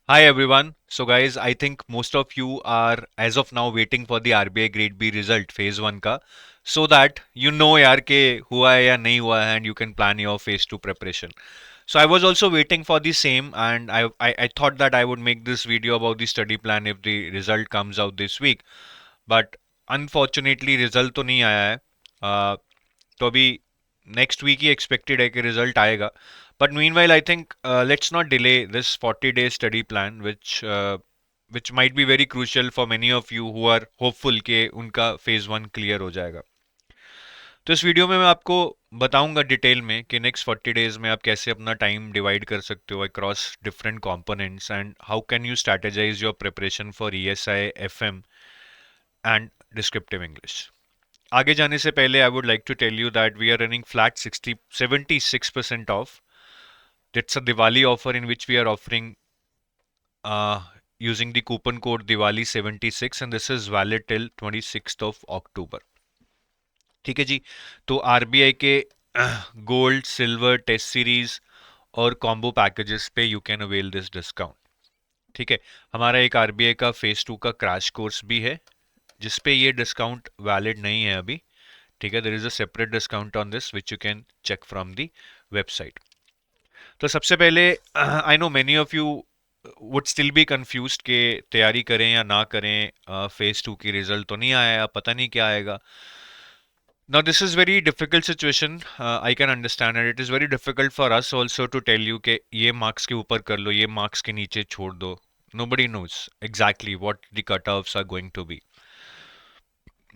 Hi everyone. So guys, I think most of you are as of now waiting for the RBI Grade B result phase 1 का so that you know यार के हुआ है या नहीं हुआ है and you can plan your phase 2 preparation. So I was also waiting for the same and I thought that I would make this video about the study plan if the result comes out this week. But unfortunately result तो नहीं आया है. तो अभी next week ही expected है कि result आएगा. But meanwhile I think let's not delay this 40 day study plan which might be very crucial for many of you who are hopeful कि उनका फेज 1 क्लियर हो जाएगा. तो इस वीडियो में मैं आपको बताऊंगा डिटेल में कि नेक्स्ट 40 days में आप कैसे अपना टाइम डिवाइड कर सकते हो across different components and how can you strategize your preparation for ESI, FM and descriptive English. आगे जाने से पहले I would like to tell you that we are running flat 76% off. It's a Diwali offer in which we are offering using the coupon code Diwali76 and this is valid till 26th of October. ठीक है जी. तो RBI के gold, silver, test series और combo packages पे you can avail this discount. ठीक है. हमारा एक RBI का फेज 2 का क्रैश कोर्स भी है जिसपे ये डिस्काउंट वैलिड नहीं है अभी. ठीक है. There is a separate discount on this which you can check from the website. तो सबसे पहले I know many of you would still be confused कि तैयारी करें या ना करें. फेज 2 की रिजल्ट तो नहीं आया, पता नहीं क्या आएगा. Now this is very difficult situation. I can understand and it is very difficult for us also to tell you कि ये मार्क्स के ऊपर कर लो, ये मार्क्स के नीचे छोड़ दो. Nobody knows exactly what the cutoffs are going to be.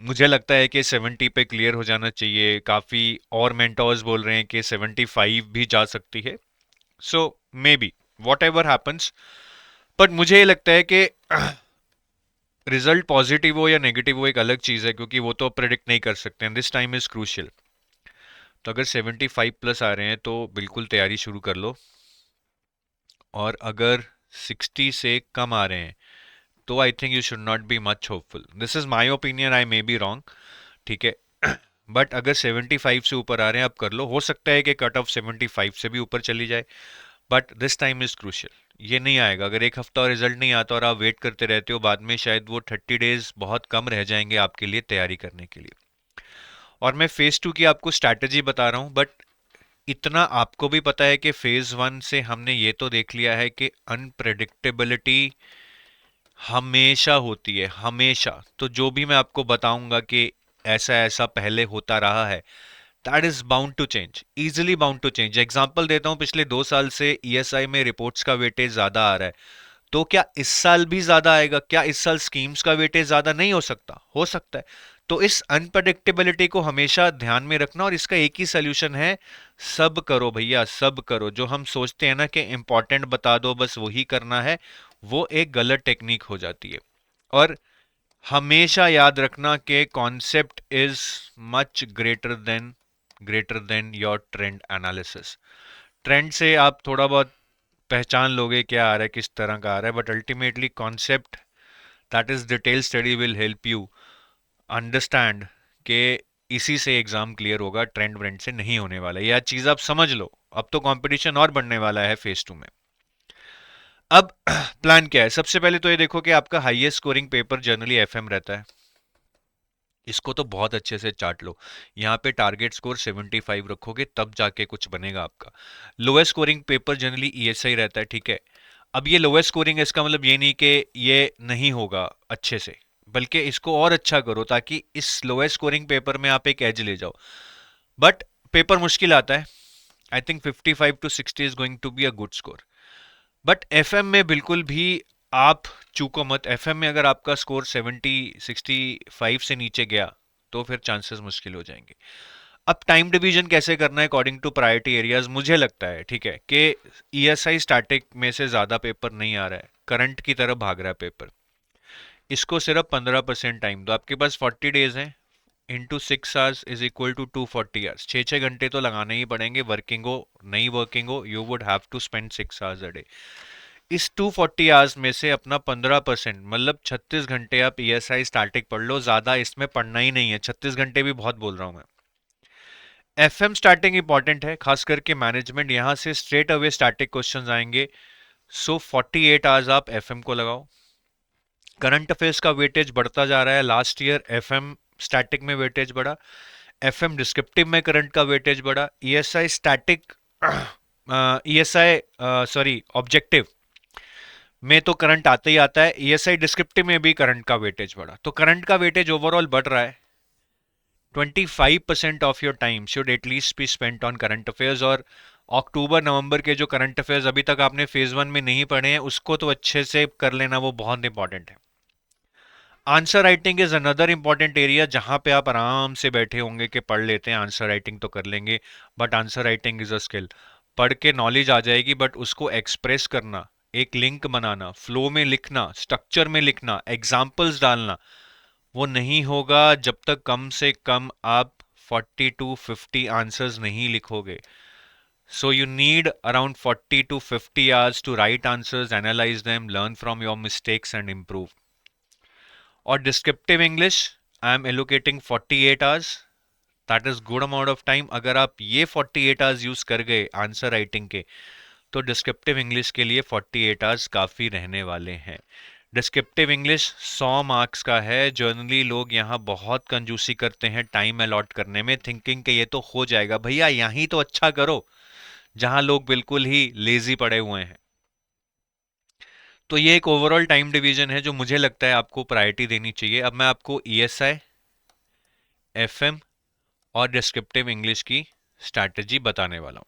मुझे लगता है कि 70 पे क्लियर हो जाना चाहिए. काफ़ी और मेंटोर्स बोल रहे हैं कि 75 भी जा सकती है. So maybe whatever happens. But मुझे ये लगता है कि रिजल्ट पॉजिटिव हो या नेगेटिव हो एक अलग चीज़ है क्योंकि वो तो प्रेडिक्ट नहीं कर सकते हैं. This time is crucial. तो अगर 75 प्लस आ रहे हैं तो बिल्कुल तैयारी शुरू कर लो. और अगर 60 से कम आ रहे हैं तो आई think you should not be much hopeful. This is my opinion, I may be wrong. ठीक है. बट अगर 75 से ऊपर आ रहे हैं आप कर लो. हो सकता है कि कट ऑफ 75 से भी ऊपर चली जाए. But this time is crucial. ये नहीं आएगा. अगर एक हफ्ता और रिजल्ट नहीं आता और आप वेट करते रहते हो बाद में शायद वो 30 days बहुत कम रह जाएंगे आपके लिए तैयारी करने के लिए. और मैं फेज 2 की आपको स्ट्रैटेजी बता रहा हूँ. बट इतना आपको भी पता है कि फेज 1 से हमने ये तो देख लिया है कि अनप्रेडिक्टेबिलिटी हमेशा होती है, हमेशा. तो जो भी मैं आपको बताऊंगा कि ऐसा ऐसा पहले होता रहा है, that is bound to change, easily bound to change. Example देता हूं. पिछले 2 साल से ESI में रिपोर्ट्स का वेटेज ज्यादा आ रहा है. तो क्या इस साल भी ज्यादा आएगा? क्या इस साल स्कीम्स का वेटेज ज्यादा नहीं हो सकता? हो सकता है. तो इस अनप्रडिक्टेबिलिटी को हमेशा ध्यान में रखना और इसका एक ही सोल्यूशन है. सब करो भैया, सब करो. जो हम सोचते हैं ना कि इंपॉर्टेंट बता दो बस वही करना है, वो एक गलत टेक्निक हो जाती है. और हमेशा याद रखना कि concept is much greater than your trend analysis. Trend से आप थोड़ा बहुत पहचान लोगे क्या आ रहा है, किस तरह का आ रहा है. But ultimately concept, that is detail study will help you understand कि इसी से एग्जाम क्लियर होगा, ट्रेंड व्रेंड से नहीं होने वाला. यह चीज आप समझ लो. अब तो कंपटीशन और बढ़ने वाला है फेज 2 में. अब प्लान क्या है? सबसे पहले तो ये देखो कि आपका highest scoring paper generally FM रहता है. इसको तो बहुत अच्छे से चाट लो. यहाँ पे टारगेट स्कोर 75 रखोगे तब जाके कुछ बनेगा आपका. Lowest scoring paper generally ESI रहता है. ठीक है. अब ये लोएस्ट स्कोरिंग है इसका मतलब ये नहीं कि ये नहीं होगा अच्छे से, बल्कि इसको और अच्छा करो ताकि इस लोएस्ट स्कोरिंग पेपर में आप एक एज ले जाओ. बट पेपर मुश्किल आता है. I think 55 to 60 is going to be a good score. But FM में बिल्कुल भी आप चूको मत. FM में अगर आपका स्कोर 65 से नीचे गया तो फिर चांसेस मुश्किल हो जाएंगे. अब टाइम डिवीजन कैसे करना है अकॉर्डिंग टू प्रायोरिटी एरियाज? मुझे लगता है ठीक है कि ESI स्टैटिक में से ज्यादा पेपर नहीं आ रहा है, करंट की तरफ भाग रहा है पेपर. इसको सिर्फ 15% टाइम दो. आपके पास 40 days हैं. Into 6 hours is equal to 240 hours. 6 6 घंटे तो लगाने ही पड़ेंगे. वर्किंग हो नहीं वर्किंग हो, you would have to spend 6 hours a day. इस 240 आवर्स में से अपना 15% मतलब 36 घंटे आप ESI स्टैटिक पढ़ लो. ज्यादा इसमें पढ़ना ही नहीं है. 36 घंटे भी बहुत बोल रहा हूं मैं. FM स्टैटिक इंपॉर्टेंट है, खास करके मैनेजमेंट. यहां से स्ट्रेट अवे स्टैटिक क्वेश्चंस आएंगे. सो 48 आवर्स आप एफएम को लगाओ। करंट अफेयर्स का वेटेज बढ़ता जा रहा है। लास्ट ईयर एफएम स्टैटिक में वेटेज बढ़ा, एफएम डिस्क्रिप्टिव में करंट का वेटेज बढ़ा, ESI static ESI sorry objective में तो करंट आता ही आता है, ईएसआई डिस्क्रिप्टिव में भी करंट का वेटेज बढ़ा। तो करंट का वेटेज ओवरऑल बढ़ रहा है। 25% of your time should at least be spent on current affairs. और अक्टूबर नवंबर के जो करंट अफेयर्स अभी तक आपने फेज 1 में नहीं पढ़े हैं उसको तो अच्छे से कर लेना, वो बहुत इंपॉर्टेंट है। Answer writing is another important area जहां पे आप आराम से बैठे होंगे कि पढ़ लेते हैं, आंसर राइटिंग तो कर लेंगे, but answer writing is a skill. पढ़ के नॉलेज आ जाएगी बट उसको एक्सप्रेस करना, एक लिंक बनाना, फ्लो में लिखना, स्ट्रक्चर में लिखना, एग्जाम्पल्स डालना, वो नहीं होगा जब तक कम से कम आप 40 टू 50 आंसर्स नहीं लिखोगे। So you need around 40 to 50 hours to write answers, analyse them, learn from your mistakes and improve. और descriptive English I am allocating 48 hours, that is good amount of time. अगर आप ये 48 hours use कर गए answer writing के, तो descriptive English के लिए 48 आवर्स काफ़ी रहने वाले हैं। डिस्क्रिप्टिव इंग्लिश 100 मार्क्स का है। जर्नली लोग यहाँ बहुत कंजूसी करते हैं टाइम अलॉट करने में, थिंकिंग कि ये तो हो जाएगा। भैया यहीं तो अच्छा करो जहां लोग बिल्कुल ही लेजी पड़े हुए हैं। तो ये एक ओवरऑल टाइम डिवीजन है जो मुझे लगता है आपको प्रायोरिटी देनी चाहिए। अब मैं आपको ईएसआई, एफएम और डिस्क्रिप्टिव इंग्लिश की स्ट्रैटेजी बताने वाला हूँ।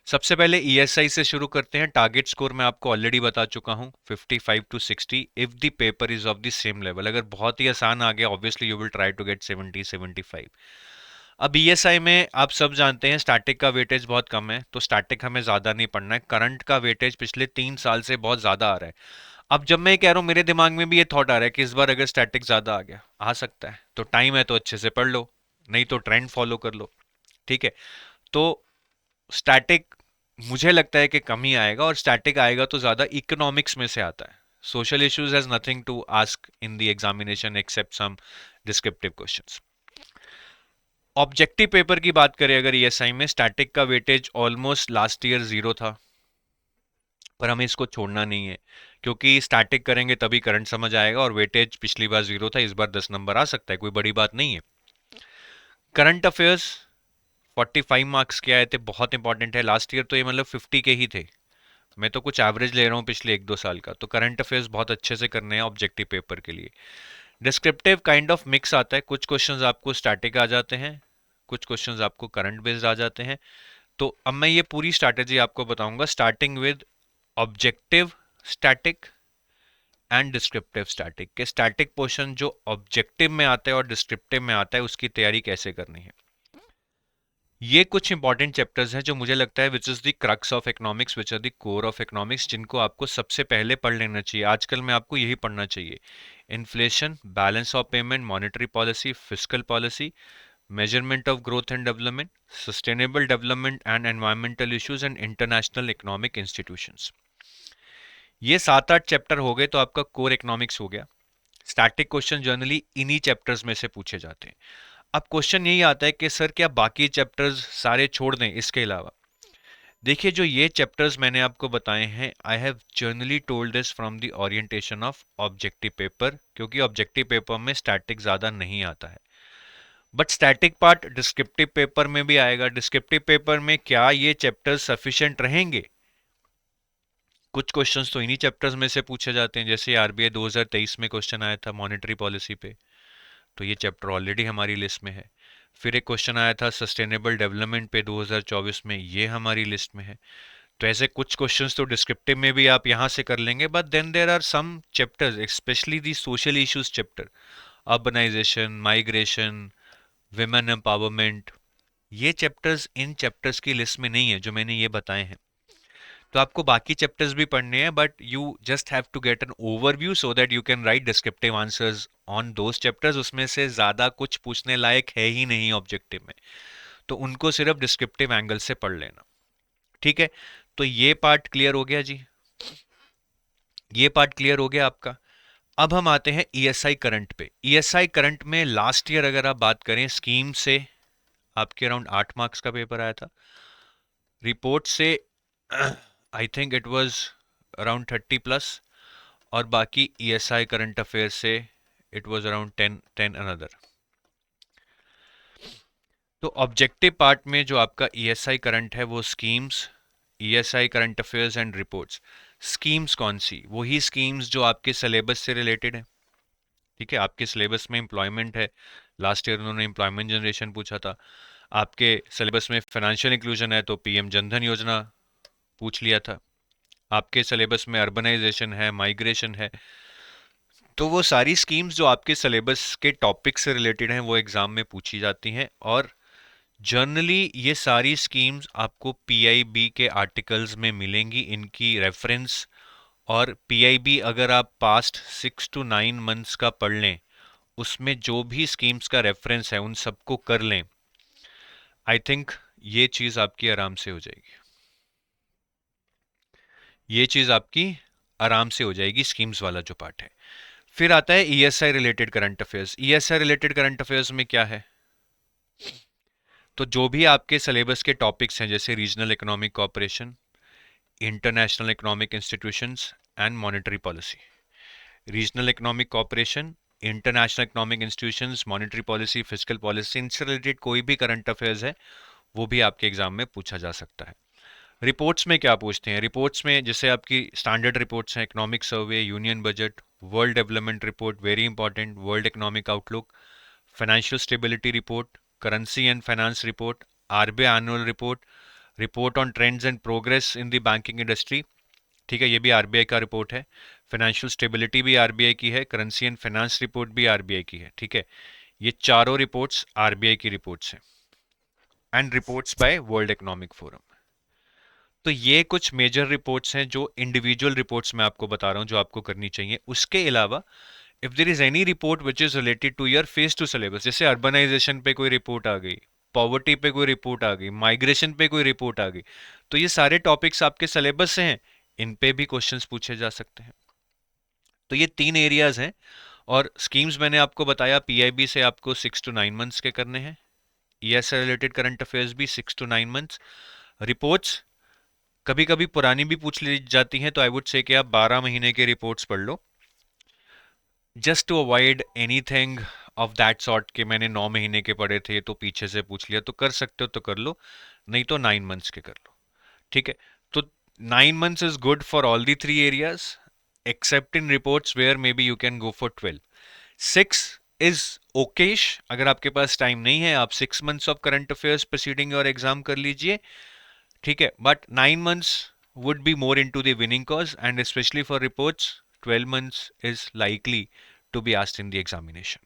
सबसे पहले ईएसआई से शुरू करते हैं। टारगेट स्कोर मैं आपको ऑलरेडी बता चुका हूं, 55 to 60 if the paper is of the same level. अगर बहुत ही आसान आ गया obviously you will try to get 70 75। अब ईएसआई में आप सब जानते हैं स्टैटिक का वेटेज बहुत कम है, तो स्टैटिक हमें ज्यादा नहीं पढ़ना है। करंट का वेटेज पिछले 3 साल से बहुत ज्यादा आ रहा है। अब जब मैं कह रहा हूं मेरे दिमाग में भी ये थॉट आ रहा है कि इस बार अगर स्टैटिक ज्यादा आ गया, आ सकता है, तो टाइम है तो अच्छे से पढ़ लो, नहीं तो ट्रेंड फॉलो कर लो। ठीक है, तो स्टैटिक मुझे लगता है कि कम ही आएगा, और स्टैटिक आएगा तो ज्यादा इकोनॉमिक्स में से आता है। Social issues has nothing to ask in the examination except some descriptive questions. Objective paper की बात करें अगर ईएसआई में, स्टैटिक का वेटेज ऑलमोस्ट लास्ट ईयर 0 था, पर हमें इसको छोड़ना नहीं है क्योंकि स्टैटिक करेंगे तभी करंट समझ आएगा, और वेटेज पिछली बार 0 था, इस बार 10 नंबर आ सकता है, कोई बड़ी बात नहीं है। करंट अफेयर्स 45 मार्क्स के आए थे, बहुत इंपॉर्टेंट है। लास्ट ईयर तो ये मतलब 50 के ही थे, मैं तो कुछ एवरेज ले रहा हूँ पिछले 1-2 साल का। तो करंट अफेयर्स बहुत अच्छे से करने हैं ऑब्जेक्टिव पेपर के लिए। डिस्क्रिप्टिव काइंड ऑफ मिक्स आता है, कुछ क्वेश्चंस आपको स्टैटिक आ जाते हैं, कुछ क्वेश्चंस आपको करंट बेस्ड आ जाते हैं। तो अब मैं ये पूरी स्ट्रैटेजी आपको बताऊंगा, starting with objective static and descriptive static. के स्टैटिक पोर्शन जो ऑब्जेक्टिव में आता है और डिस्क्रिप्टिव में आता है उसकी तैयारी कैसे करनी है। ये कुछ इंपॉर्टेंट चैप्टर्स हैं जो मुझे लगता है which is the crux of economics, which are the core of economics, जिनको आपको सबसे पहले पढ़ लेना चाहिए। आजकल में आपको यही पढ़ना चाहिए: inflation, balance of payment, monetary policy, fiscal policy, measurement of growth and development, sustainable development and environmental issues and international economic institutions. ये 7-8 चैप्टर हो गए तो आपका कोर इकोनॉमिक्स हो गया। स्टैटिक क्वेश्चन जनरली इन्हीं चैप्टर्स में से पूछे जाते हैं। अब क्वेश्चन यही आता है कि सर क्या बाकी चैप्टर्स सारे छोड़ दें इसके अलावा? देखिए, जो ये चैप्टर्स मैंने आपको बताए हैं, I have generally told this from the orientation of objective paper, क्योंकि ऑब्जेक्टिव पेपर में स्टैटिक ज्यादा नहीं आता है, but static part descriptive paper में भी आएगा। डिस्क्रिप्टिव पेपर में क्या ये चैप्टर्स सफिशिएंट रहेंगे? कुछ क्वेश्चंस तो इन्हीं चैप्टर्स में से पूछे जाते हैं, जैसे आरबीआई 2023 में क्वेश्चन आया था मॉनेटरी पॉलिसी पे, तो ये चैप्टर ऑलरेडी हमारी लिस्ट में है। फिर एक क्वेश्चन आया था सस्टेनेबल डेवलपमेंट पे 2024 में, ये हमारी लिस्ट में है। तो ऐसे कुछ क्वेश्चंस तो डिस्क्रिप्टिव में भी आप यहाँ से कर लेंगे, but then there are some chapters specially the social issues chapter, urbanisation, migration, women empowerment, ये चैप्टर्स इन चैप्टर्स की लिस्ट में नहीं है जो मैंने ये बताए हैं। तो आपको बाकी चैप्टर्स भी पढ़ने हैं, but you just have to get an overview so that you can write descriptive answers on those chapters. उसमें से ज्यादा कुछ पूछने लायक है ही नहीं ऑब्जेक्टिव में, तो उनको सिर्फ डिस्क्रिप्टिव एंगल से पढ़ लेना। ठीक है, तो ये पार्ट क्लियर हो गया जी, ये पार्ट क्लियर हो गया आपका। अब हम आते हैं ईएसआई करंट पे। ईएसआई करंट में लास्ट ईयर अगर आप बात करें स्कीम से, आपके अराउंड 8 मार्क्स का पेपर आया था। रिपोर्ट से आई थिंक इट वाज अराउंड 30+, और बाकी ESI करंट अफेयर से इट वाज अराउंड 10 अनदर। तो ऑब्जेक्टिव पार्ट में जो आपका ESI करंट है वो schemes, ESI current affairs and reports. Schemes कौन सी? वही स्कीम्स जो आपके सिलेबस से रिलेटेड है। ठीक है, आपके सिलेबस में एम्प्लॉयमेंट है, लास्ट ईयर उन्होंने एम्प्लॉयमेंट जनरेशन पूछा था। आपके सिलेबस में फाइनेंशियल इंक्लूजन है तो PM जनधन योजना पूछ लिया था। आपके सिलेबस में अर्बनाइजेशन है, माइग्रेशन है, तो वो सारी स्कीम्स जो आपके सिलेबस के टॉपिक से रिलेटेड हैं वो एग्जाम में पूछी जाती हैं। और जनरली ये सारी स्कीम्स आपको PIB के आर्टिकल्स में मिलेंगी, इनकी रेफरेंस। और PIB अगर आप पास्ट 6 to 9 मंथ्स का पढ़ लें, उसमें जो भी स्कीम्स का रेफरेंस है उन सबको कर लें, आई थिंक ये चीज़ आपकी आराम से हो जाएगी। ये चीज़ आपकी आराम से हो जाएगी, स्कीम्स वाला जो पार्ट है। फिर आता है ESI related current affairs. ESI related current affairs में क्या है? तो जो भी आपके सिलेबस के टॉपिक्स हैं, जैसे regional economic cooperation, international economic institutions and monetary policy. Regional economic cooperation, international economic institutions, monetary policy, physical policy, इनसे रिलेटेड कोई भी करंट अफेयर्स है वो भी आपके एग्जाम में पूछा जा सकता है। रिपोर्ट्स में क्या पूछते हैं? रिपोर्ट्स में जैसे आपकी स्टैंडर्ड रिपोर्ट्स हैं, economic survey, union budget, world development report, very important, world economic outlook, financial stability report, currency and finance report, RBI annual report, report on trends and progress in the banking industry. ठीक है, ये भी RBI का report है। Financial stability भी RBI की है, currency and finance report भी RBI की है। ठीक है, ये चारों रिपोर्ट्स RBI की रिपोर्ट्स हैं, and reports by World Economic Forum. तो ये कुछ मेजर रिपोर्ट्स हैं जो इंडिविजुअल रिपोर्ट्स मैं आपको बता रहा हूं जो आपको करनी चाहिए। उसके अलावा if there is any report which is related to your phase two syllabus, जैसे अर्बनाइजेशन पे कोई रिपोर्ट आ गई, पॉवर्टी पे कोई रिपोर्ट आ गई, माइग्रेशन पे कोई रिपोर्ट आ गई, तो ये सारे टॉपिक्स आपके सिलेबस से हैं, इन पे भी क्वेश्चंस पूछे जा सकते हैं। तो ये 3 एरियाज हैं। और स्कीम्स मैंने आपको बताया, PIB से आपको 6 to 9 मंथ्स के करने हैं, ES से रिलेटेड करंट अफेयर्स भी 6 to 9 मंथ्स। रिपोर्ट्स कभी कभी पुरानी भी पूछ ली जाती हैं, तो आई वुड से कि आप 12 महीने के रिपोर्ट्स पढ़ लो, just to avoid anything of that sort के मैंने 9 महीने के पढ़े थे तो पीछे से पूछ लिया। तो कर सकते हो तो कर लो, नहीं तो 9 मंथ्स के कर लो। ठीक है, तो 9 months is good for all the 3 areas except in reports where maybe you can go for 12। 6 is okayish, अगर आपके पास टाइम नहीं है आप 6 months of current affairs preceding और एग्जाम कर लीजिए। ठीक है, but 9 months would be more into the winning cause, and especially for reports 12 months is likely to be asked in the examination.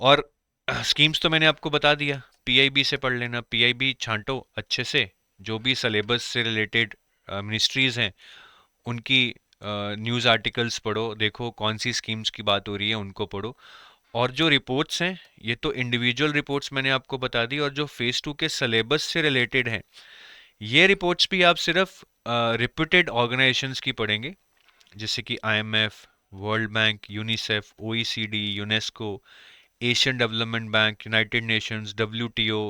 और स्कीम्स तो मैंने आपको बता दिया, PIB से पढ़ लेना, PIB छांटो अच्छे से, जो भी सिलेबस से रिलेटेड मिनिस्ट्रीज हैं उनकी न्यूज़ आर्टिकल्स पढ़ो, देखो कौन सी स्कीम्स की बात हो रही है उनको पढ़ो। और जो रिपोर्ट्स हैं ये तो इंडिविजुअल रिपोर्ट्स मैंने आपको बता दी, और जो फेज 2 के सिलेबस से रिलेटेड हैं ये रिपोर्ट्स भी आप सिर्फ रिप्यूटेड ऑर्गेनाइजेशंस की पढ़ेंगे, जैसे कि IMF, world bank, UNICEF, OECD, UNESCO, Asian development bank, United Nations, WTO,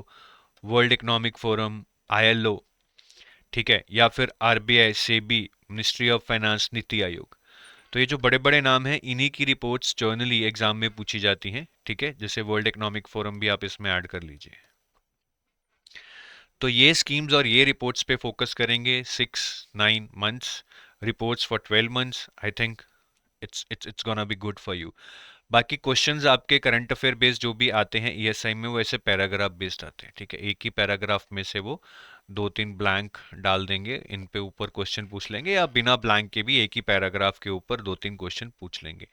world Economic forum, ILO। ठीक है, या फिर RBI, SEBI, ministry of finance, NITI Aayog. तो ये जो बड़े बड़े नाम हैं इन्हीं की रिपोर्ट्स जर्नली एग्जाम में पूछी जाती हैं। ठीक है, जैसे वर्ल्ड इकोनॉमिक फोरम भी आप इसमें ऐड कर लीजिए। तो ये स्कीम्स और ये रिपोर्ट्स पे फोकस करेंगे 6-9 months, reports for 12 months. I think it's gonna be good for you. बाकी क्वेश्चंस आपके करंट अफेयर बेस्ड जो भी आते हैं ESI में वो ऐसे पैराग्राफ बेस्ड आते हैं। ठीक है, एक ही पैराग्राफ में से वो 2-3 ब्लैंक डाल देंगे, इन पे ऊपर क्वेश्चन पूछ लेंगे, या बिना ब्लैंक के भी एक ही पैराग्राफ के ऊपर 2-3 क्वेश्चन पूछ लेंगे।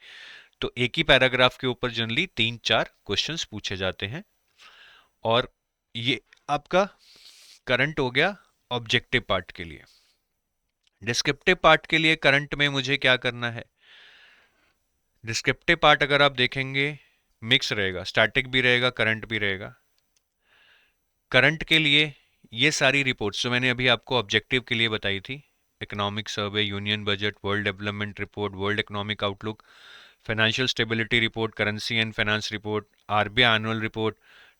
तो एक ही पैराग्राफ के ऊपर जनरली 3-4 क्वेश्चंस पूछे जाते हैं। और ये आपका करंट हो गया ऑब्जेक्टिव पार्ट के लिए। डिस्क्रिप्टिव पार्ट के लिए करंट में मुझे क्या करना है? डिस्क्रिप्टिव पार्ट अगर आप देखेंगे मिक्स रहेगा, स्टैटिक भी रहेगा, करंट भी रहेगा। करंट के लिए ये सारी रिपोर्ट्स जो मैंने अभी आपको ऑब्जेक्टिव के लिए बताई थी, economic survey, union budget, world development report, world economic outlook, financial stability report, currency and finance report, RBI annual report,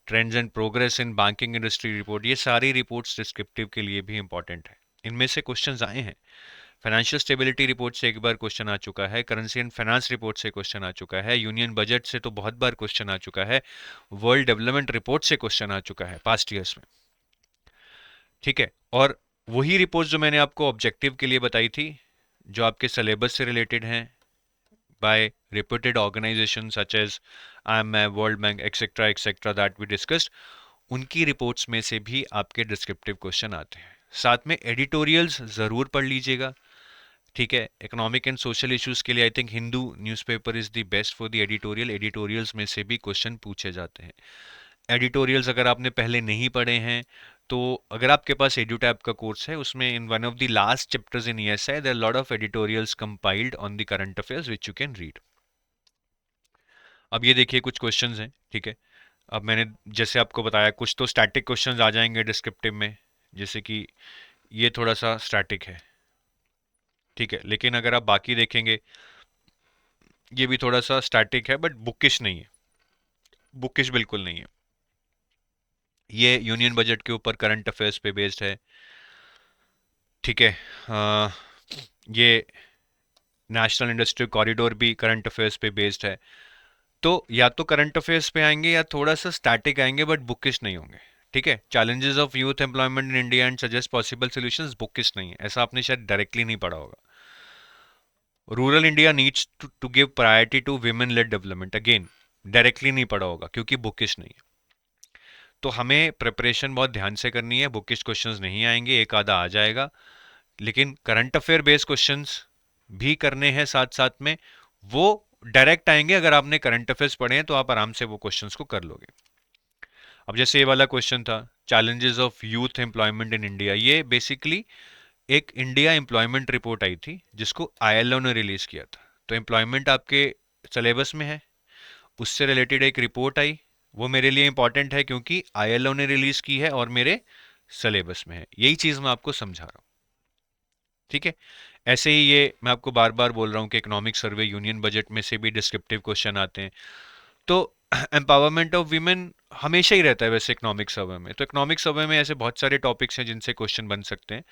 trends and progress in banking industry report, ये सारी रिपोर्ट्स डिस्क्रिप्टिव के लिए भी इंपॉर्टेंट है। इनमें से क्वेश्चंस आए हैं, फाइनेंशियल स्टेबिलिटी रिपोर्ट से एक बार क्वेश्चन आ चुका है, करेंसी एंड फाइनेंस रिपोर्ट से क्वेश्चन आ चुका है, यूनियन बजट से तो बहुत बार क्वेश्चन आ चुका है, वर्ल्ड डेवलपमेंट रिपोर्ट से क्वेश्चन आ चुका है पास्ट ईयर्स में। ठीक है, और वही रिपोर्ट जो मैंने आपको ऑब्जेक्टिव के लिए बताई थी, जो आपके सिलेबस से रिलेटेड हैं, by reputed organizations such as IMF, World Bank, etc., that we discussed, उनकी रिपोर्ट्स में से भी आपके डिस्क्रिप्टिव क्वेश्चन आते हैं। साथ में एडिटोरियल्स ज़रूर पढ़ लीजिएगा। ठीक है, इकोनॉमिक एंड सोशल इश्यूज के लिए I think Hindu newspaper is the best for the editorial. Editorials में से भी क्वेश्चन पूछे जाते हैं। एडिटोरियल्स अगर आपने पहले नहीं पढ़े हैं, तो अगर आपके पास एडुटैब का कोर्स है, उसमें in one of the last chapters in ESI there are lot of editorials compiled on the current affairs which you can read. अब ये देखिए कुछ क्वेश्चंस हैं। ठीक है, अब मैंने जैसे आपको बताया, कुछ तो स्टैटिक क्वेश्चंस आ जाएंगे डिस्क्रिप्टिव में, जैसे कि ये थोड़ा सा स्टैटिक है। ठीक है, लेकिन अगर आप बाकी देखेंगे, ये भी थोड़ा सा स्टैटिक है, बट बुकिश नहीं है, बुकिश बिल्कुल नहीं है। ये यूनियन बजट के ऊपर करंट अफेयर्स पे बेस्ड है। ठीक है, ये नेशनल इंडस्ट्रियल कॉरिडोर भी करंट अफेयर्स पे बेस्ड है। तो या तो करंट अफेयर्स पे आएंगे या थोड़ा सा स्टैटिक आएंगे, बट बुकिश नहीं होंगे। ठीक है, challenges of youth employment in India and suggest possible solutions, bookish नहीं है, ऐसा आपने शायद डायरेक्टली नहीं पढ़ा होगा। Rural India needs to give priority to women led development, again directly नहीं पढ़ा होगा क्योंकि बुकिश नहीं है। तो हमें प्रिपरेशन बहुत ध्यान से करनी है, बुकिश क्वेश्चंस नहीं आएंगे, एक आधा आ जाएगा, लेकिन करंट अफेयर बेस्ड क्वेश्चंस भी करने हैं साथ साथ में। वो डायरेक्ट आएंगे, अगर आपने करंट अफेयर्स पढ़े हैं तो आप आराम से वो क्वेश्चंस को कर लोगे। अब जैसे ये वाला क्वेश्चन था, challenges of youth employment in India, ये बेसिकली एक इंडिया एम्प्लॉयमेंट रिपोर्ट आई थी जिसको आईएलओ ने रिलीज किया था। तो एम्प्लॉयमेंट आपके सिलेबस में है, उससे रिलेटेड एक रिपोर्ट आई, वो मेरे लिए इंपॉर्टेंट है क्योंकि आईएलओ ने रिलीज की है और मेरे सिलेबस में है। यही चीज मैं आपको समझा रहा हूँ। ठीक है, ऐसे ही ये मैं आपको बार बार बोल रहा हूँ कि इकोनॉमिक सर्वे, यूनियन बजट में से भी डिस्क्रिप्टिव क्वेश्चन आते हैं। तो एम्पावरमेंट ऑफ वीमेन हमेशा ही रहता है वैसे इकोनॉमिक सर्वे में। तो इकोनॉमिक सर्वे में ऐसे बहुत सारे टॉपिक्स हैं जिनसे क्वेश्चन बन सकते हैं।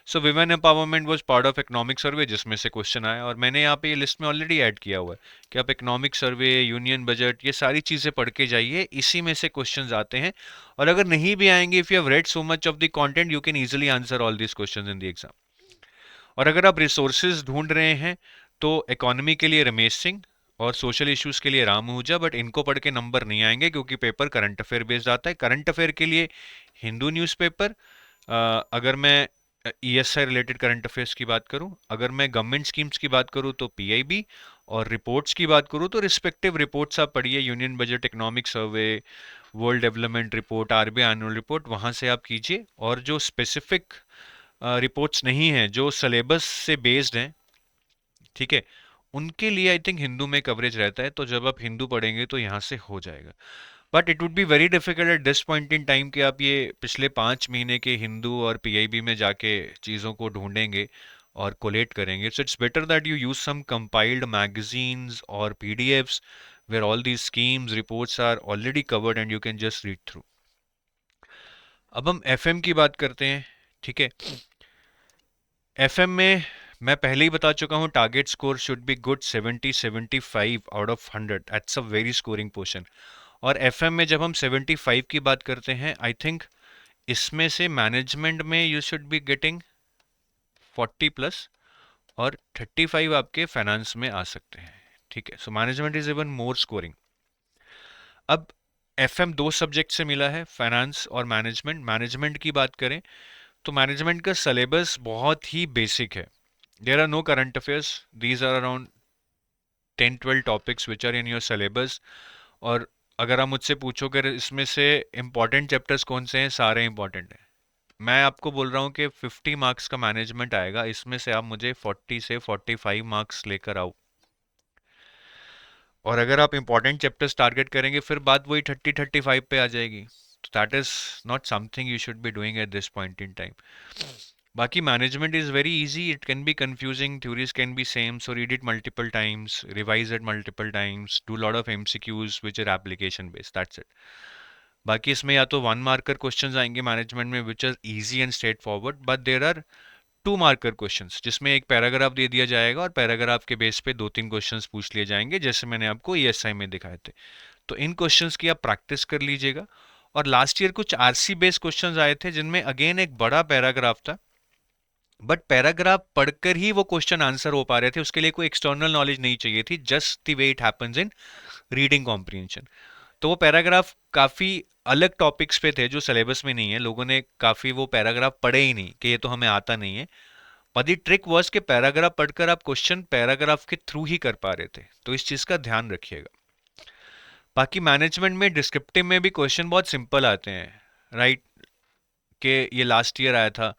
So women empowerment was part of economic survey, जिसमें से क्वेश्चन आया, और मैंने यहाँ पे ये लिस्ट में ऑलरेडी ऐड किया हुआ है कि आप इकोनॉमिक सर्वे, यूनियन बजट, ये सारी चीज़ें पढ़ के जाइए, इसी में से क्वेश्चन आते हैं। और अगर नहीं भी आएंगे, if you have read so much of the content, you can easily answer all these question in the exam. और अगर आप रिसोर्सेज ढूंढ रहे हैं, तो इकोनॉमी के लिए रमेश सिंह और सोशल इश्यूज के लिए राम आहूजा, बट इनको पढ़ के नंबर नहीं आएंगे क्योंकि पेपर करंट अफेयर बेस्ड आता है। करंट अफेयर के लिए हिंदू न्यूज़पेपर, अगर मैं ईएसआई रिलेटेड करंट अफेयर्स की बात करूं, अगर मैं गवर्नमेंट स्कीम्स की बात करूं तो पीआईबी, और रिपोर्ट्स की बात करूं तो रिस्पेक्टिव रिपोर्ट्स आप पढ़िए, union budget, economic survey, world development report, RBI annual report, वहां से आप कीजिए। और जो स्पेसिफिक रिपोर्ट्स नहीं हैं, जो सिलेबस से बेस्ड हैं, ठीक है, उनके लिए आई थिंक हिंदू में कवरेज रहता है। तो जब आप हिंदू पढ़ेंगे तो यहाँ से हो जाएगा। But it would be very difficult at this point in time कि आप ये पिछले 5 महीने के हिंदू और पीआईबी में जाके चीज़ों को ढूंढेंगे और कोलेट करेंगे। So it's better that you use some compiled magazines और PDFs where all these schemes, reports are already covered and you can just read through. अब हम एफएम की बात करते हैं। ठीक है, एफएम में मैं पहले ही बता चुका हूँ, target score should be good 70-75 out of 100, that's a very scoring portion. और एफएम में जब हम 75 की बात करते हैं, आई थिंक इसमें से मैनेजमेंट में यू शुड बी गेटिंग 40+, और 35 आपके फाइनेंस में आ सकते हैं। ठीक है, so management is even more scoring. अब एफएम दो सब्जेक्ट से मिला है, फाइनेंस और मैनेजमेंट। मैनेजमेंट की बात करें तो मैनेजमेंट का सिलेबस बहुत ही बेसिक है। There are no current affairs, these are around 10-12 topics which are in your syllabus. और अगर आप मुझसे पूछोगे इसमें से इंपॉर्टेंट चैप्टर्स कौन से हैं, सारे इंपॉर्टेंट हैं। मैं आपको बोल रहा हूँ कि 50 मार्क्स का मैनेजमेंट आएगा, इसमें से आप मुझे 40 से 45 मार्क्स लेकर आओ। और अगर आप इंपॉर्टेंट चैप्टर्स टारगेट करेंगे, फिर बात वही 30-35 पे आ जाएगी। That is not something you should be doing at this point in time. बाकी management is very easy, it can be confusing, theories can be same, so read it multiple times, revise it multiple times, do lot of MCQs which are application based, that's it. बाकी इसमें या तो 1 marker questions आएंगे management में which are easy and straightforward, but there are two marker questions, जिसमें एक paragraph दे दिया जाएगा और पैराग्राफ के बेस पे 2-3 क्वेश्चंस पूछ लिए जाएंगे, जैसे मैंने आपको ईएसआई में दिखाए थे। तो इन क्वेश्चंस की आप प्रैक्टिस कर लीजिएगा। और लास्ट ईयर कुछ आरसी बेस्ड क्वेश्चंस आए थे जिनमें अगेन एक बड़ा पैराग्राफ था, बट पैराग्राफ पढ़कर ही वो क्वेश्चन आंसर हो पा रहे थे, उसके लिए कोई एक्सटर्नल नॉलेज नहीं चाहिए थी, just the way it happens in reading comprehension. तो वो पैराग्राफ काफी अलग टॉपिक्स पे थे जो सिलेबस में नहीं है, लोगों ने काफी वो पैराग्राफ पढ़े ही नहीं कि ये तो हमें आता नहीं है। पर दी ट्रिक वाज कि पैराग्राफ पढ़कर आप क्वेश्चन पैराग्राफ के थ्रू ही कर पा रहे थे, तो इस चीज का ध्यान रखिएगा। बाकी मैनेजमेंट में डिस्क्रिप्टिव में भी क्वेश्चन बहुत सिंपल आते हैं, राइट? कि ये लास्ट ईयर आया था,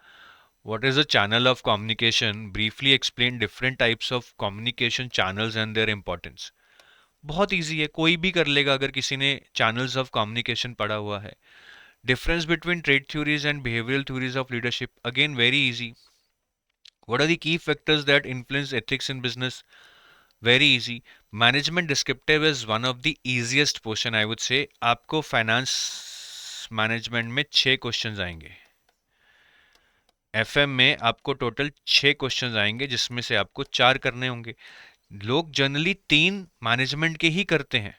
what is a channel of communication, briefly explain different types of communication channels and their importance. बहुत इजी है, कोई भी कर लेगा अगर किसी ने चैनल्स ऑफ कम्युनिकेशन पढ़ा हुआ है। Difference between trade theories and behavioural theories of leadership, again very easy. What are the key factors that influence ethics in business, very easy. Management descriptive is one of the easiest portion I would say. आपको finance management में 6 questions आएंगे, FM में आपको total 6 questions आएंगे, जिसमें से आपको 4 करने होंगे। लोग जनरली 3 मैनेजमेंट के ही करते हैं,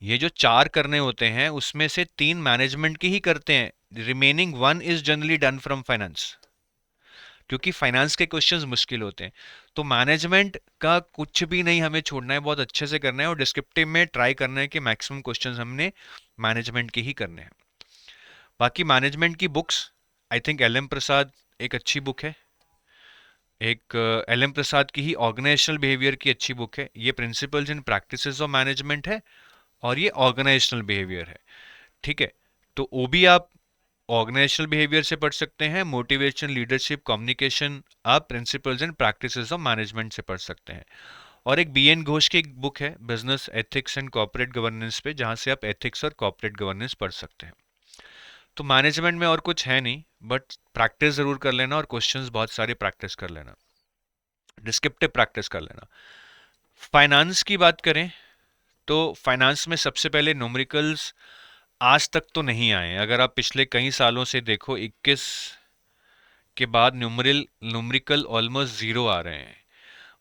ये जो 4 करने होते हैं उसमें से 3 मैनेजमेंट के ही करते हैं, remaining 1 is generally done from finance, क्योंकि फाइनेंस के क्वेश्चंस मुश्किल होते हैं। तो मैनेजमेंट का कुछ भी नहीं हमें छोड़ना है, बहुत अच्छे से करना है, और डिस्क्रिप्टिव में ट्राई करना है कि मैक्सिमम क्वेश्चंस हमने मैनेजमेंट के ही करने हैं। बाकी मैनेजमेंट की books, I think L M Prasad एक अच्छी बुक है, एक एल एम प्रसाद की ही ऑर्गेनाइजेशनल बिहेवियर की अच्छी बुक है, ये principles in practices of management है और ये ऑर्गेनाइजेशनल बिहेवियर है, ठीक है? तो वो भी आप ऑर्गेनाइजेशनल बिहेवियर से पढ़ सकते हैं, मोटिवेशन, लीडरशिप, कम्युनिकेशन आप principles and practices of management से पढ़ सकते हैं। और एक बी एन घोष की एक बुक है, business ethics and corporate governance पे, जहां से आप एथिक्स और कॉर्पोरेट गवर्नेंस पढ़ सकते हैं। तो मैनेजमेंट में और कुछ है नहीं, बट प्रैक्टिस जरूर कर लेना और क्वेश्चंस बहुत सारे प्रैक्टिस कर लेना, डिस्क्रिप्टिव प्रैक्टिस कर लेना। फाइनेंस की बात करें तो फाइनेंस में सबसे पहले न्यूमेरिकल्स आज तक तो नहीं आए। अगर आप पिछले कई सालों से देखो, 21 के बाद न्यूमेरिकल ऑलमोस्ट जीरो आ रहे हैं।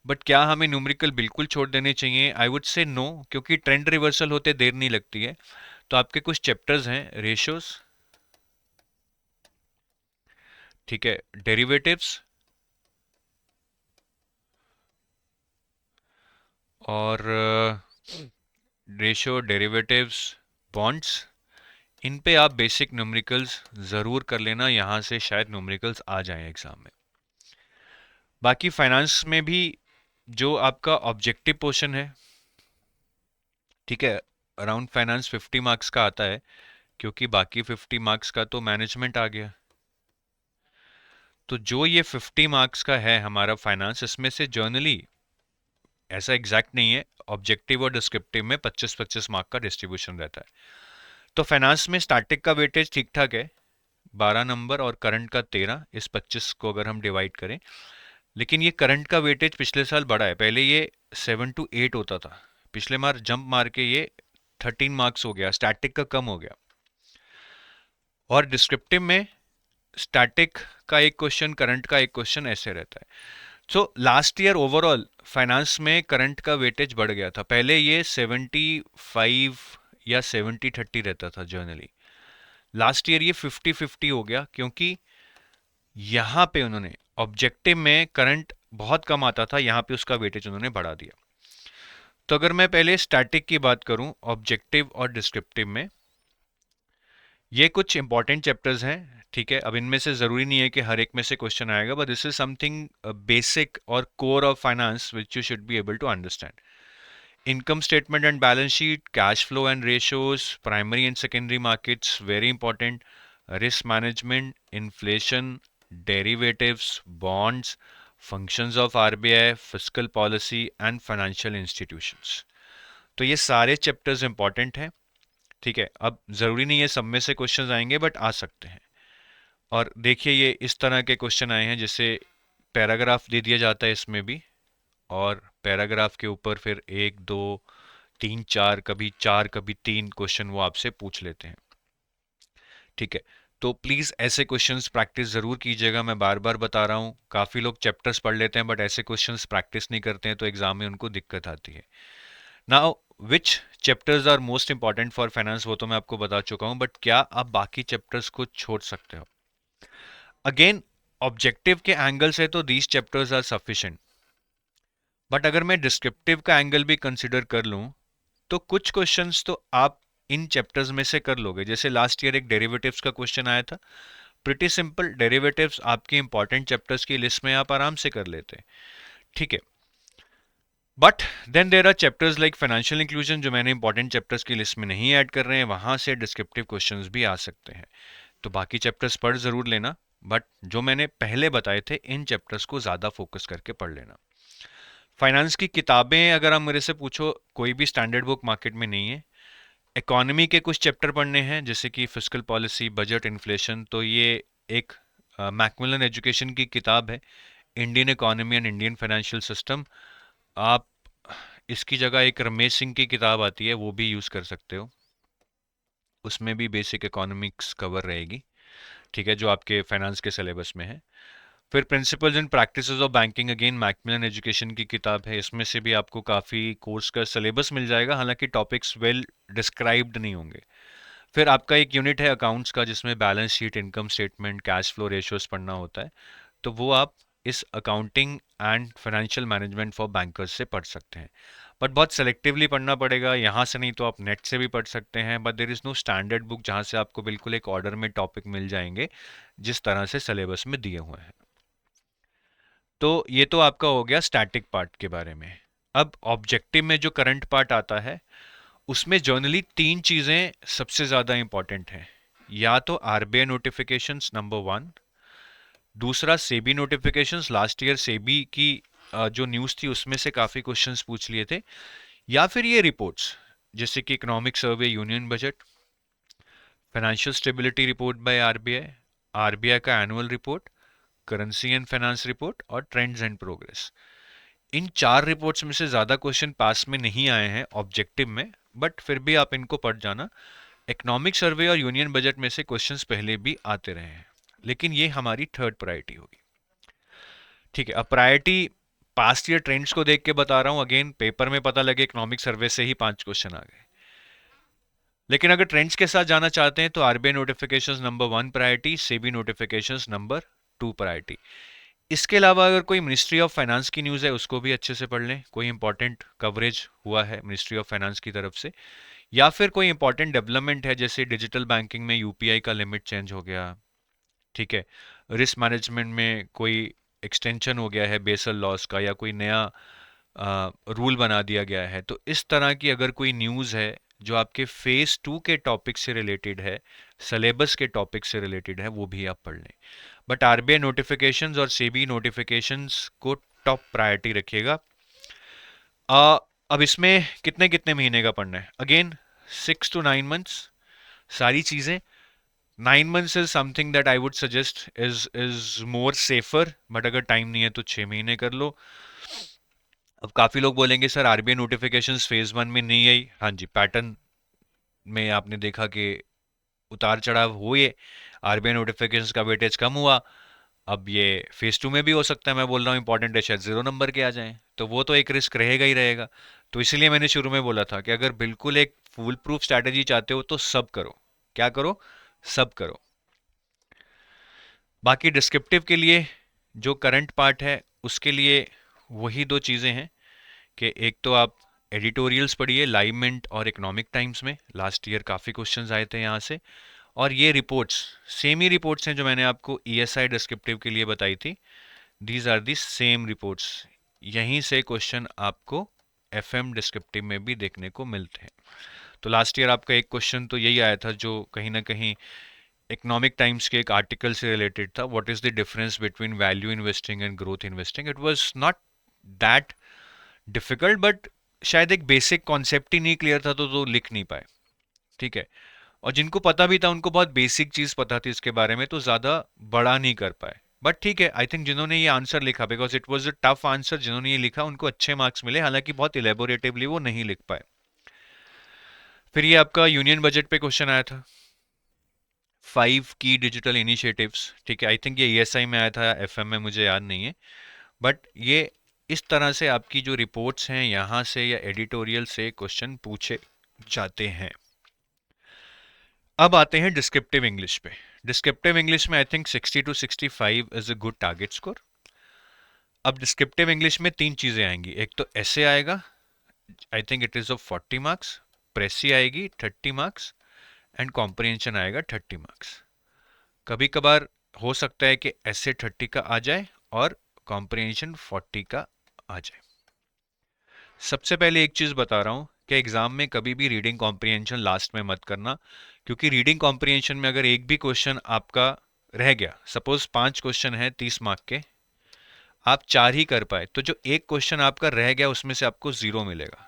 बट क्या हमें न्यूमेरिकल बिल्कुल छोड़ देने चाहिए? आई वुड से नो, क्योंकि ट्रेंड रिवर्सल होते देर नहीं लगती है। तो आपके कुछ चैप्टर्स हैं, रेशियोज, ठीक है, डेरिवेटिव्स और रेशियो, डेरिवेटिव्स, बॉन्ड्स, इन पे आप बेसिक न्यूमेरिकल्स ज़रूर कर लेना, यहाँ से शायद न्यूमेरिकल्स आ जाएं एग्जाम में। बाकी फाइनेंस में भी जो आपका ऑब्जेक्टिव पोर्शन है, ठीक है, अराउंड फाइनेंस 50 मार्क्स का आता है, क्योंकि बाकी 50 मार्क्स का तो मैनेजमेंट आ गया। तो जो ये 50 मार्क्स का है हमारा फाइनेंस, इसमें से जर्नली ऐसा एग्जैक्ट नहीं है, ऑब्जेक्टिव और डिस्क्रिप्टिव में 25-25 मार्क का डिस्ट्रीब्यूशन रहता है। तो फाइनेंस में स्टैटिक का वेटेज ठीक ठाक है, 12 नंबर, और करंट का 13, इस 25 को अगर हम डिवाइड करें। लेकिन ये करंट का वेटेज पिछले साल बढ़ा है, पहले ये 7 to 8 होता था, पिछले मार जंप मार के ये 13 मार्क्स हो गया, स्टैटिक का कम हो गया। और डिस्क्रिप्टिव में स्टैटिक का एक क्वेश्चन, करंट का एक क्वेश्चन, ऐसे रहता है। So last year overall finance में करंट का वेटेज बढ़ गया था, पहले ये 75 या 70-30 रहता था जनरली, लास्ट ईयर ये 50-50 हो गया, क्योंकि यहाँ पे उन्होंने ऑब्जेक्टिव में करंट बहुत कम आता था, यहाँ पे उसका वेटेज उन्होंने बढ़ा दिया। तो अगर मैं पहले स्टैटिक की बात करूं ऑब्जेक्टिव और डिस्क्रिप्टिव में, ये कुछ इंपॉर्टेंट चैप्टर्स हैं, ठीक है? अब इनमें से ज़रूरी नहीं है कि हर एक में से क्वेश्चन आएगा, but this is something basic और core of finance which you should be able to understand. Income statement and balance sheet, cash flow and ratios, primary and secondary markets, very important, risk management, inflation, derivatives, bonds, functions of RBI, fiscal policy and financial institutions. तो ये सारे chapters important हैं, ठीक है? अब ज़रूरी नहीं है सब में से क्वेश्चंस आएंगे, बट आ सकते हैं। और देखिए ये इस तरह के क्वेश्चन आए हैं, जैसे पैराग्राफ दे दिया जाता है इसमें भी, और पैराग्राफ के ऊपर फिर 1 2 3 4, कभी 4 कभी 3 क्वेश्चन वो आपसे पूछ लेते हैं, ठीक है? तो प्लीज़ ऐसे क्वेश्चंस प्रैक्टिस ज़रूर कीजिएगा। मैं बार बार बता रहा हूँ, काफ़ी लोग चैप्टर्स पढ़ लेते हैं बट ऐसे क्वेश्चंस प्रैक्टिस नहीं करते हैं, तो एग्जाम में उनको दिक्कत आती है। Now which chapters are most important for finance, वो तो मैं आपको बता चुका हूँ, बट क्या आप बाकी चैप्टर्स को छोड़ सकते हो? अगेन, ऑब्जेक्टिव के एंगल से तो these chapters are sufficient, but अगर मैं डिस्क्रिप्टिव का एंगल भी कंसिडर कर लूँ तो कुछ क्वेश्चंस तो आप इन चैप्टर्स में से कर लोगे। जैसे लास्ट ईयर एक डेरिवेटिव्स का क्वेश्चन आया था, प्रिटी सिंपल, डेरिवेटिव्स आपके इंपॉर्टेंट चैप्टर्स की लिस्ट में आप आराम से कर लेते हैं, ठीक है। But then there are chapters like financial inclusion, जो मैंने इंपॉर्टेंट चैप्टर्स की लिस्ट में नहीं ऐड कर रहे हैं, वहां से डिस्क्रिप्टिव क्वेश्चंस भी आ सकते हैं। तो बाकी चैप्टर्स पढ़ जरूर लेना, बट जो मैंने पहले बताए थे इन चैप्टर्स को ज्यादा फोकस करके पढ़ लेना। फाइनेंस की किताबें अगर आप मेरे से पूछो, कोई भी स्टैंडर्ड बुक मार्केट में नहीं है। इकोनॉमी के कुछ चैप्टर पढ़ने हैं जैसे कि फिस्कल पॉलिसी, बजट, इन्फ्लेशन, तो ये एक मैकमिलन एजुकेशन की किताब है, Indian economy and Indian financial system. आप इसकी जगह एक रमेश सिंह की किताब आती है, वो भी यूज़ कर सकते हो, उसमें भी बेसिक इकोनॉमिक्स कवर रहेगी, ठीक है, जो आपके फाइनेंस के सिलेबस में है। फिर principles and practices of banking, again Macmillan education की किताब है, इसमें से भी आपको काफ़ी कोर्स का सिलेबस मिल जाएगा, हालांकि टॉपिक्स वेल डिस्क्राइब्ड नहीं होंगे। फिर आपका एक यूनिट है अकाउंट्स का, जिसमें balance sheet, income statement, cash flow ratios पढ़ना होता है, तो वो आप इस accounting and financial management for bankers से पढ़ सकते हैं। बट बहुत सेलेक्टिवली पढ़ना पड़ेगा, यहाँ से नहीं तो आप नेट से भी पढ़ सकते हैं, but there is no standard book जहाँ से आपको बिल्कुल एक ऑर्डर में टॉपिक मिल जाएंगे जिस तरह से सिलेबस में दिए हुए हैं। तो ये तो आपका हो गया स्टैटिक पार्ट के बारे में। अब ऑब्जेक्टिव में जो करंट पार्ट आता है, उसमें जनरली तीन चीजें सबसे ज्यादा इंपॉर्टेंट हैं। या तो आरबीआई नोटिफिकेशंस नंबर वन, दूसरा SEBI notifications, last year SEBI की जो न्यूज़ थी उसमें से काफ़ी क्वेश्चंस पूछ लिए थे, या फिर ये रिपोर्ट्स जैसे कि economic survey, union budget, financial stability report by RBI, RBI का annual report, currency and finance report और ट्रेंड्स एंड प्रोग्रेस। इन चार रिपोर्ट्स में से ज़्यादा क्वेश्चन पास में नहीं आए हैं ऑब्जेक्टिव में, बट फिर भी आप इनको पढ़ जाना। इकोनॉमिक सर्वे और यूनियन बजट में से क्वेश्चंस पहले भी आते रहे हैं, लेकिन ये हमारी थर्ड प्रायोरिटी होगी, ठीक है। अब प्रायोरिटी पास्ट ईयर ट्रेंड्स को देख के बता रहा हूं, अगेन पेपर में पता लगे इकोनॉमिक सर्वे से ही 5 क्वेश्चन आ गए, लेकिन अगर ट्रेंड्स के साथ जाना चाहते हैं तो RBI notifications number one priority, SEBI notifications number two priority. इसके अलावा अगर कोई मिनिस्ट्री ऑफ फाइनेंस की न्यूज़ है उसको भी अच्छे से पढ़ लें, कोई इंपॉर्टेंट कवरेज हुआ है मिनिस्ट्री ऑफ फाइनेंस की तरफ से, या फिर कोई इंपॉर्टेंट डेवलपमेंट है जैसे डिजिटल बैंकिंग में यूपीआई का लिमिट चेंज हो गया, ठीक है, रिस्क मैनेजमेंट में कोई एक्सटेंशन हो गया है बेसल लॉस का, या कोई नया रूल बना दिया गया है, तो इस तरह की अगर कोई न्यूज़ है जो आपके फेज टू के टॉपिक से रिलेटेड है, सिलेबस के टॉपिक से रिलेटेड है, वो भी आप पढ़ लें। बट आरबीआई नोटिफिकेशंस और सेबी नोटिफिकेशंस को टॉप प्रायोरिटी रखिएगा। अब इसमें कितने कितने महीने का पढ़ना है, अगेन 6 to 9 months सारी चीज़ें। 9 months is something that I would suggest is more safer, but अगर टाइम नहीं है तो 6 महीने कर लो। अब काफ़ी लोग बोलेंगे sir RBI notifications phase one में नहीं आई, हाँ जी, पैटर्न में आपने देखा कि उतार चढ़ाव हुए, आरबीआई नोटिफिकेशंस का वेटेज कम हुआ। अब ये फेज टू में भी हो सकता है, मैं बोल रहा हूँ इंपॉर्टेंट है शायद 0 नंबर के आ जाएं, तो वो तो एक रिस्क रहेगा ही रहेगा। तो इसलिए मैंने शुरू में बोला था कि अगर बिल्कुल एक फुल प्रूफ स्ट्रैटेजी चाहते हो तो सब करो। क्या करो? सब करो। बाकी डिस्क्रिप्टिव के लिए जो करंट पार्ट है उसके लिए वही दो चीज़ें हैं कि एक तो आप एडिटोरियल्स पढ़िए लाइव मिंट और इकोनॉमिक टाइम्स में, लास्ट ईयर काफ़ी क्वेश्चंस आए थे यहाँ से। और ये रिपोर्ट्स सेम ही रिपोर्ट्स हैं जो मैंने आपको ईएसआई डिस्क्रिप्टिव के लिए बताई थी, these are the same reports. यहीं से क्वेश्चन आपको एफएम डिस्क्रिप्टिव में भी देखने को मिलते हैं। तो लास्ट ईयर आपका एक क्वेश्चन तो यही आया था जो कहीं ना कहीं इकोनॉमिक टाइम्स के एक आर्टिकल से रिलेटेड था, what is the difference between value investing and growth investing. It was not that difficult, but शायद एक बेसिक कॉन्सेप्ट ही नहीं क्लियर था तो लिख नहीं पाए, ठीक है। और जिनको पता भी था उनको बहुत बेसिक चीज पता थी इसके बारे में, तो ज्यादा बड़ा नहीं कर पाए। बट ठीक है, आई थिंक जिन्होंने ये आंसर लिखा, because it was a tough answer, जिन्होंने ये लिखा उनको अच्छे मार्क्स मिले, हालांकि बहुत इलेबोरेटिवली वो नहीं लिख पाए। फिर ये आपका यूनियन बजट पे क्वेश्चन आया था, 5 की डिजिटल इनिशिएटिव्स, ठीक है। आई थिंक ये ईएसआई में आया था, एफएम में मुझे याद नहीं है, बट ये इस तरह से आपकी जो रिपोर्ट्स हैं यहाँ से या एडिटोरियल से क्वेश्चन पूछे जाते हैं। अब आते हैं डिस्क्रिप्टिव इंग्लिश पे। डिस्क्रिप्टिव इंग्लिश में I think 60 to 65 is a good target score. अब डिस्क्रिप्टिव इंग्लिश में तीन चीजें आएंगी, एक तो ऐसे आएगा, I think it is of 40 marks, precis आएगी 30 मार्क्स, एंड कॉम्प्रिहेंशन आएगा 30 मार्क्स। कभी कभार हो सकता है कि ऐसे 30 का आ जाए और कॉम्प्रिहेंशन 40 का आ जाए। सबसे पहले एक चीज बता रहा हूं कि एग्जाम में कभी भी रीडिंग कॉम्प्रिहेंशन लास्ट में मत करना, क्योंकि रीडिंग कॉम्प्रिहेंशन में अगर एक भी क्वेश्चन आपका रह गया, सपोज 5 क्वेश्चन है 30 मार्क के, आप 4 ही कर पाए, तो जो एक क्वेश्चन आपका रह गया उसमें से आपको 0 मिलेगा।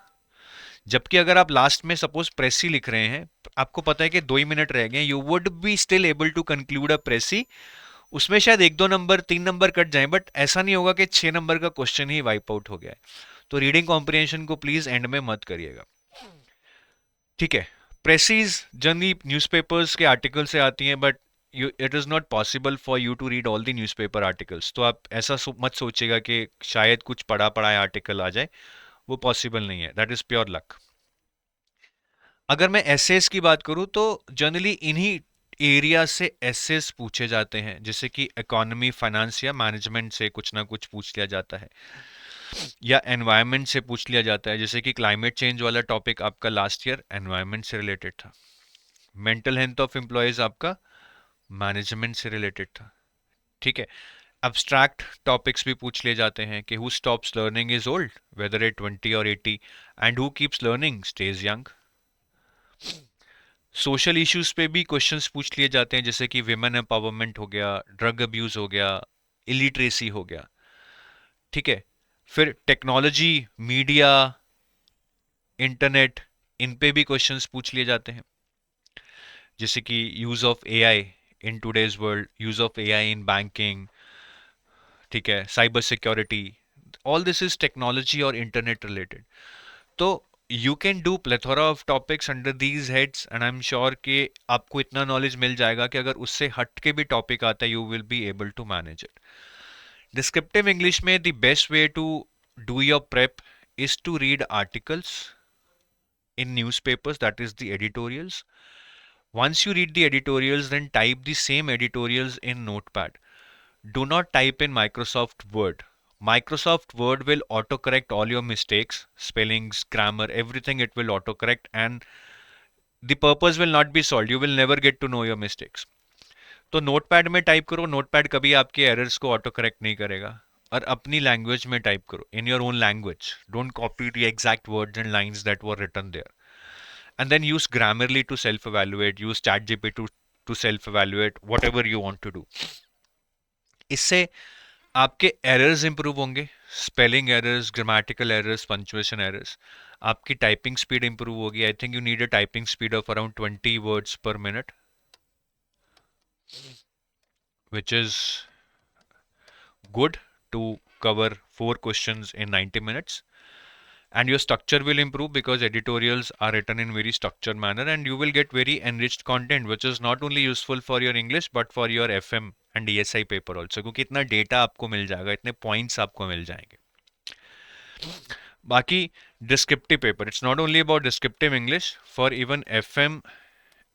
जबकि अगर आप लास्ट में सपोज प्रेसी लिख रहे हैं, आपको पता है कि 2 ही मिनट रह गए, you would be still able to conclude a precis, उसमें शायद 1-2 नंबर 3 नंबर कट जाए, बट ऐसा नहीं होगा कि 6 नंबर का क्वेश्चन ही वाइप आउट हो गया है। तो रीडिंग कॉम्प्रिहेंशन को प्लीज एंड में मत करिएगा, ठीक है। प्रेसीज जनरली न्यूज़पेपर्स के आर्टिकल से आती हैं, but it is not possible for you to read all the newspaper articles, तो आप ऐसा मत सोचिएगा कि शायद कुछ पढ़ा पढ़ाया आर्टिकल आ जाए, वो पॉसिबल नहीं है, दैट इज़ प्योर लक। अगर मैं एसेस की बात करूं तो जनरली इन्हीं एरिया से एसेस पूछे जाते हैं, जैसे कि इकोनॉमी, फाइनेंस या मैनेजमेंट से कुछ ना कुछ पूछ लिया जाता है, या एनवायरनमेंट से पूछ लिया जाता है, जैसे कि क्लाइमेट चेंज वाला टॉपिक आपका लास्ट ईयर एनवायरनमेंट से रिलेटेड था। मेंटल हेल्थ ऑफ एम्प्लॉयज आपका मैनेजमेंट से रिलेटेड था, ठीक है। अब्स्ट्रैक्ट टॉपिक्स भी पूछ लिए जाते हैं कि who stops learning is old, whether at 20 और 80, and who keeps learning stays young. Social issues पे भी क्वेश्चंस पूछ लिए जाते हैं, जैसे कि विमेन एम्पावरमेंट हो गया, ड्रग अब्यूज हो गया, इलिटरेसी हो गया, ठीक है। फिर टेक्नोलॉजी, मीडिया, इंटरनेट, इन पे भी क्वेश्चंस पूछ लिए जाते हैं, जैसे कि use of AI in today's world, use of AI in banking, ठीक है, cyber security, all this is technology और इंटरनेट रिलेटेड। तो you can do plethora of topics under these heads, and I am sure कि आपको इतना knowledge मिल जाएगा कि अगर उससे हट के भी टॉपिक आता है, you will be able to manage it. Descriptive English में the best way to do your prep is to read articles in newspapers, that is the editorials. Once you read the editorials, then type the same editorials in Notepad. Do not type in Microsoft Word. Microsoft Word will autocorrect all your mistakes, spellings, grammar, everything it will autocorrect, and the purpose will not be solved. You will never get to know your mistakes. तो notepad में type करो, notepad कभी आपके errors को auto correct नहीं करेगा, और अपनी लैंग्वेज में टाइप करो, in your own language, don't copy the exact words and lines that were written there, and then use Grammarly to self evaluate, use ChatGPT to self evaluate, whatever you want to do. इससे आपके errors improve होंगे, spelling errors, grammatical errors, punctuation errors, आपकी typing speed improve होगी। आई think you need a typing speed of around 20 words पर minute, which is good to cover 4 questions in 90 minutes. And your structure will improve because editorials are written in very structured manner, and you will get very enriched content which is not only useful for your English but for your FM and ESI paper also, क्योंकि इतना data आपको मिल जाएगा, इतने points आपको मिल जाएंगे। बाकी descriptive paper, it's not only about descriptive English, for even FM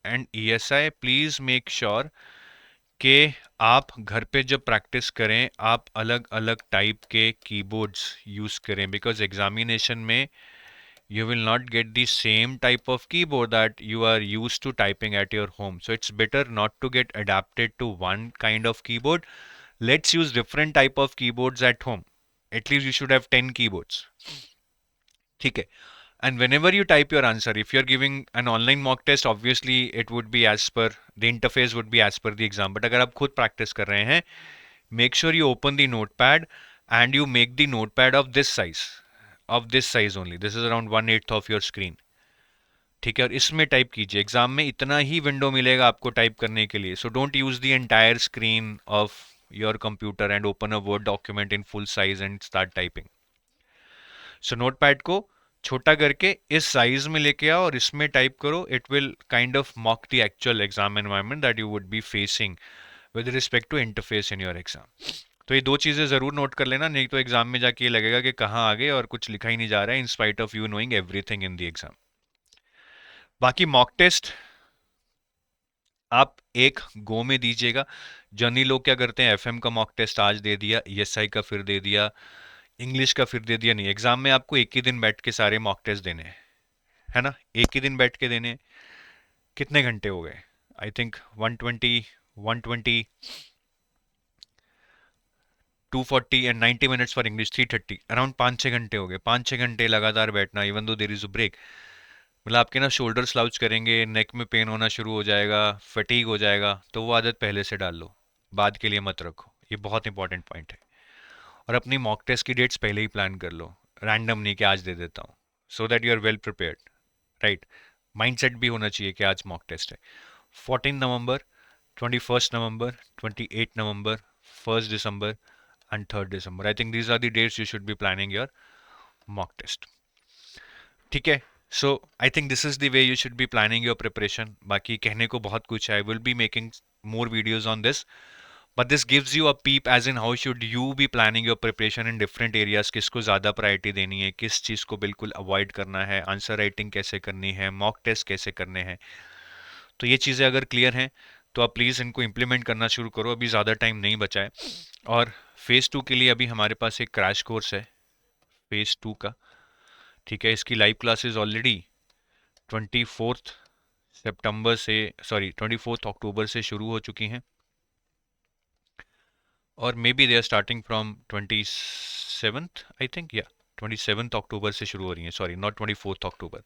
and ESI please make sure कि आप घर पे जब प्रैक्टिस करें, आप अलग अलग टाइप के कीबोर्ड्स यूज करें, बिकॉज एग्जामिनेशन में you will not get the same type of keyboard that you are used to typing at your home. So it's better not to get adapted to one kind of keyboard. Let's use different type of keyboards at home. At least you should have 10 keyboards. ठीक है. And whenever you type your answer, if you're giving an online mock test, obviously it would be as per, the interface would be as per the exam. But अगर आप खुद practice कर रहे हैं, make sure you open the notepad and you make the notepad of this size only. This is around 1/8 of your screen. ठीक है, और इसमें टाइप कीजिए, एग्जाम में इतना ही विंडो मिलेगा आपको टाइप करने के लिए, so don't use the entire screen of your computer and open a word document in full size and start typing. So notepad को छोटा करके इस साइज में लेके आओ और इसमें टाइप करो, it will kind of mock the actual exam environment that you would be facing with respect to interface in your exam. तो ये दो चीजें जरूर नोट कर लेना, नहीं तो एग्जाम में जाके ये लगेगा कि कहाँ आगे और कुछ लिखा ही नहीं जा रहा है, in spite of you knowing everything in the exam. बाकी मॉक टेस्ट आप एक गो में दीजिएगा। जनरली लोग क्या करते हैं, एफएम का मॉक टेस्ट आज दे दिया, ईएसआई का फिर दे दिया, इंग्लिश का फिर दे दिया। नहीं, एग्जाम में आपको एक ही दिन बैठ के सारे मॉक टेस्ट देने हैं, है ना, एक ही दिन बैठ के देने हैं। कितने घंटे हो गए? I think 120, 120, 240 and 90 minutes for English, 330, around 5-6 घंटे हो गए। 5-6 घंटे लगातार बैठना, even though there is a break, मतलब आपके ना शोल्डर स्लाउच करेंगे, नेक में पेन होना शुरू हो जाएगा, फटीग हो जाएगा। तो वो आदत पहले से डाल लो, बाद के लिए मत रखो। ये बहुत इंपॉर्टेंट पॉइंट है। और अपनी मॉक टेस्ट की डेट्स पहले ही प्लान कर लो, रैंडम नहीं कि आज दे देता हूँ, so that you are well prepared, right. Mindset भी होना चाहिए कि आज मॉक टेस्ट है। 14 November, 21 November, 28 November, 1 December and 3 December, I think these are the dates you should be planning your mock test. ठीक है, so I think this is the way you should be planning your preparation. बाकी कहने को बहुत कुछ है, I will be making more videos on this, but this gives you a peep as in how should you be planning your preparation in different areas, किसको ज़्यादा priority देनी है, किस चीज़ को बिल्कुल अवॉइड करना है, आंसर राइटिंग कैसे करनी है, मॉक टेस्ट कैसे करने हैं। तो ये चीज़ें अगर क्लियर हैं तो आप प्लीज़ इनको इम्प्लीमेंट करना शुरू करो, अभी ज़्यादा टाइम नहीं बचा है। और फेज़ 2 के लिए अभी हमारे पास एक क्रैश कोर्स है फेज़ 2 का, ठीक है। इसकी लाइव क्लासेस ऑलरेडी 24 सितंबर से, सॉरी 24 अक्टूबर से शुरू हो चुकी हैं, और maybe they are starting from 27th, I think, या 27 अक्टूबर से शुरू हो रही हैं, सॉरी नॉट 24 अक्टूबर।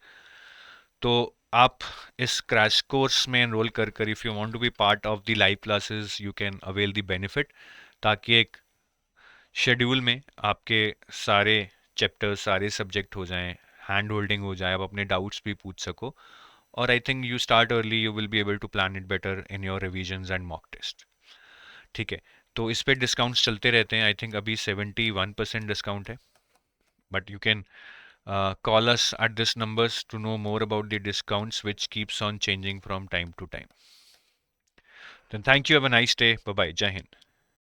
तो आप इस क्रैश कोर्स में एनरोल कर कर, if you want to be part of the live classes, you can avail the benefit, ताकि एक शेड्यूल में आपके सारे चैप्टर्स, सारे सब्जेक्ट हो जाएं, हैंड होल्डिंग हो जाए, आप अपने डाउट्स भी पूछ सको। और I think you start early, you will be able to plan it better in your revisions and mock test. ठीक है, तो इस पे डिस्काउंट्स चलते रहते हैं, आई थिंक अभी 71% डिस्काउंट है, but you can call us at this numbers to know more about the discounts which keeps on changing from time to time. Then thank you, have a nice day, bye bye, Jai Hind.